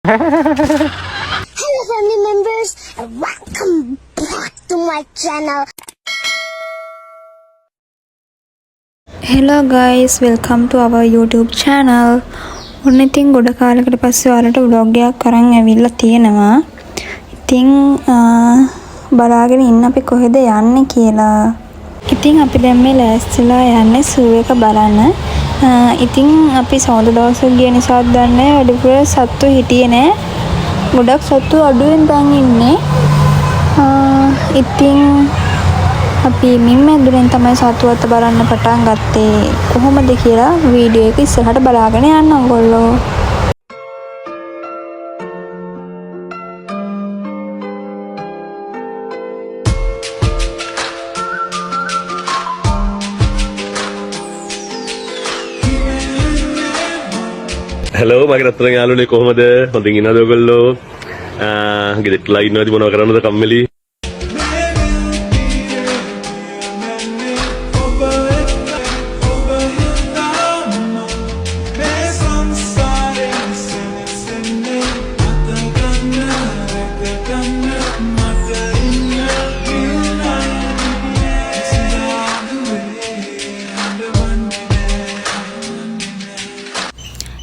Hello family members and welcome back to my channel. Hello guys, welcome to our YouTube channel. ඔන්න ඉතින් ගොඩ කාලයකට පස්සේ ඔයාලට vlog එකක් අරන් ඇවිල්ලා තියෙනවා. ඉතින් බලාගෙන ඉන්න අපි කොහෙද යන්නේ කියලා. ඉතින් අපි දැන් මේ ලෑස්තිලා යන්නේ සූ එක බලන්න. ඉතින් අපි සෝද දවසක් ගිය නිසා දන්නේ වැඩිපුර සත්තු හිටියේ නෑ. ගොඩක් සත්තු අඩුවෙන් දැන් ඉන්නේ. ඉතින් අපි මිම්මැදුරෙන් තමයි සත්තු අත බලන්න පටන් ගත්තේ. කොහොමද කියලා වීඩියෝ එක ඉස්සරහට බලාගෙන යන්න ඕගොල්ලෝ. හලෝ මගේ රත්තරන් යාළුවනේ කොහමද? හොඳින් ඉන්නවද ඔයගොල්ලෝ? ගෙදරටලා ඉන්නවද මොනව කරන්නද කම්මැලි?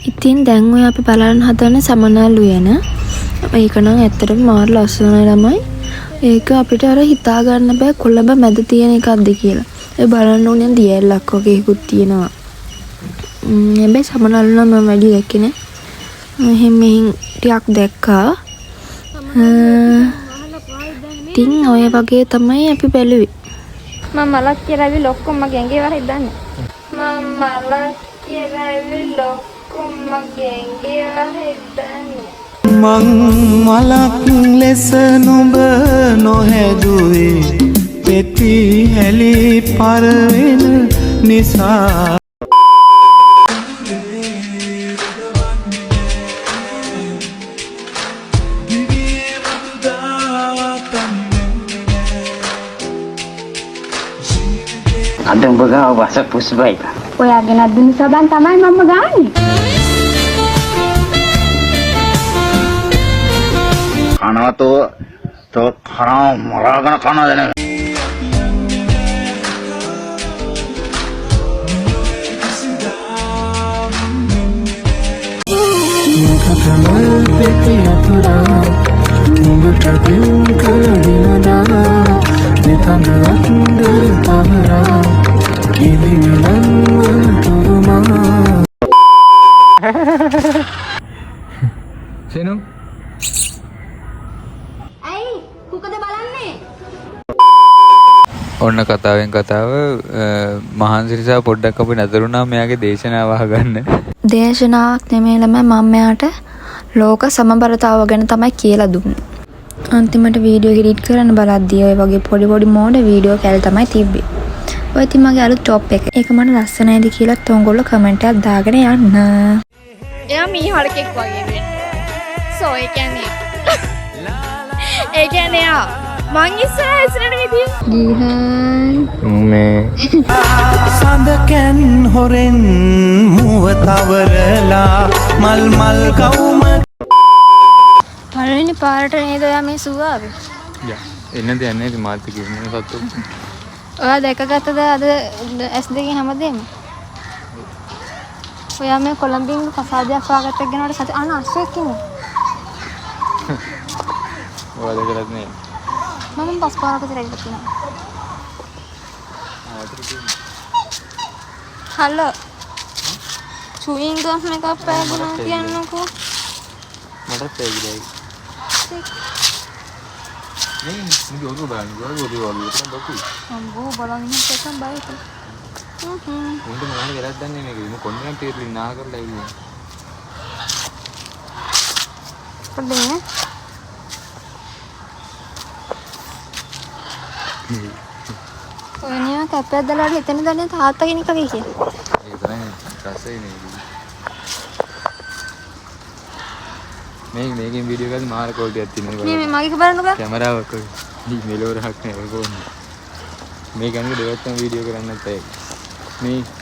ඉතින් දැන් ඔය අපි බලන්න හදන සමනල් උයන. ඒක නම් ඇත්තටම මාර ලස්සන ළමයි. ඒක අපිට අර හිතා ගන්න බෑ කොළඹ මැද තියෙන එකක්ද කියලා. ඒ බලන්න උනේ දියැලක් වගේ එකකුත් තියෙනවා. හැබැයි සමනල් නම් මම වැඩි දැක්කේ නෑ. මෙහෙන් ටිකක් දැක්කා. ඉතින් ඔය වගේ තමයි අපි බැලුවේ. මම මලක් කියලා ඇවිල්ලා ඔක්කොම මගේ ඇඟේ වරක් දාන්නේ. මම මලක් කියලා ඇවිල්ලා මං මලක් ලෙස නුඹ නොහැදුවේ පෙති හැලි පරවෙන නිසා අද උඹ ගාව වස පුස්බයි. ඔයාගෙන අදුනි සබන් තමයි මම ගාන්නේ. කනවතෝ තෝ කරා මරාගෙන කනද නේ. සෙනු ඇයි කුකද බලන්නේ? ඔන්න කතාවෙන් කතාව මහන්සි නිසා පොඩ්ඩක් අපි නතරුණා මෙයාගේ දේශනාව අහගන්න. දේශනාවක් නෙමෙයි ළමයි මම මෙයාට ලෝක සමබරතාව ගැන තමයි කියලා දුන්නේ. අන්තිමට වීඩියෝ එඩිට් කරන්න බලද්දී ඔය වගේ පොඩි මෝඩ වීඩියෝ කැල් තමයි තිබ්බේ. ඔය ඉතින් මගේ අලුත් টොප් එක. ඒක මට ලස්සනයිද කියලා ඔයගොල්ලෝ කමෙන්ට් එකක් දාගෙන යන්න. එයා මී හරකෙක් වගේ වෙන්නේ. සෝ ඒ කියන්නේ යා මං ඉස්සරහ ඉස්සරහට විදිය. මේ සඳකැන් හොරෙන් මුව තවරලා මල් කවුම පළවෙනි පාරට නේද ඔයා මේ සුව ආවේ? යා එන්නද යන්නේ මාත් කියන්නේ සත්තු. ඔයා දැකගත්තද අද S2 හැමදේම? ඔයා මේ කොළඹින් කසාදයක් වාගත්තක් ගෙනවට සති අස්සෙක් ඉන්නේ. ඔයාලා කරත් නේ. මම පස් පාරක ඉතින් තියෙනවා. හලෝ. චුයින් ගම් එකක් පෑදුනා කියන්නකෝ. මටත් ඇවිල්ලා. නේ නිදි ඔරුව බලන්න බකුයි. අම්බෝ බලන්න ඉස්සන් බයිට. උන්ට මොනවද කරක් දන්නේ මේක. මම කොන්නෙන් තේරෙන්නේ නා කරලා ඉන්නේ. පොඩ්ඩේ ඔය නියම කැපයක් දාලා හිතෙන දන්නේ තාත්තා කෙනෙක් වගේ කියලා. ඒක තමයි රසයි මේකෙන් වීඩියෝ එකක් මාර කෝටියක් තියෙනවා. මේ මගේ බලන්නකෝ. කැමරාවක් කොයි. මෙලොරක් නෑ කොහොමද. මේ ගන්නේ දෙවත්තම වීඩියෝ කරන්නත් ඇයි.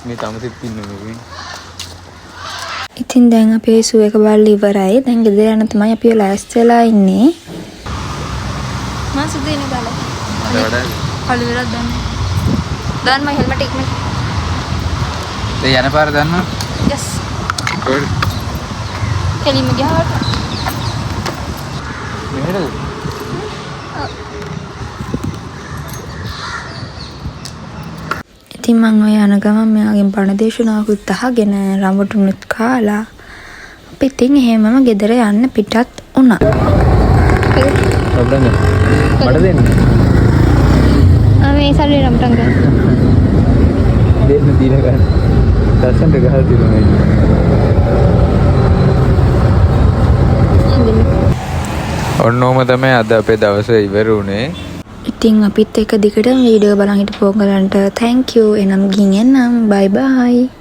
මේ තමසෙත් ඉන්න මේකේ. ඉතින් දැන් අපේ සූ එක බලලා ඉවරයි. දැන් ගෙදර යන්න තමයි අපි ලෑස්තිලා ඉන්නේ. මම සුදේනේ දාලා. කළු විරක් දාන්න. දාන්න මම හෙල්මට් එක ඉක්මනට. ඒ යන පාර දන්නවා? යස්. කෙලිම ගියාට. මෙහෙරද? ඉතින් මං ඔය යන ගමන් මෙයාගෙන් බණ දේශනාවකුත් අහගෙන රඹටුනුත් කාලා අපි ඉතින් එහෙමම ගෙදර යන්න පිටත් වුණා. ඔබලන්න. මට දෙන්න. මේ සල්ලි රම්ටන් ගන්න. දෙන්න දීලා ගන්න. දර්ශන්ට ගහලා තියෙනවා. ඔන්නෝම තමයි අද අපේ දවස ඉවර වුණේ. ඉතින් අපිත් එක දිගටම වීඩියෝ බලන් හිටපු ඔයගලන්ට thank you. එනම් ගින් එන්නම්. bye bye.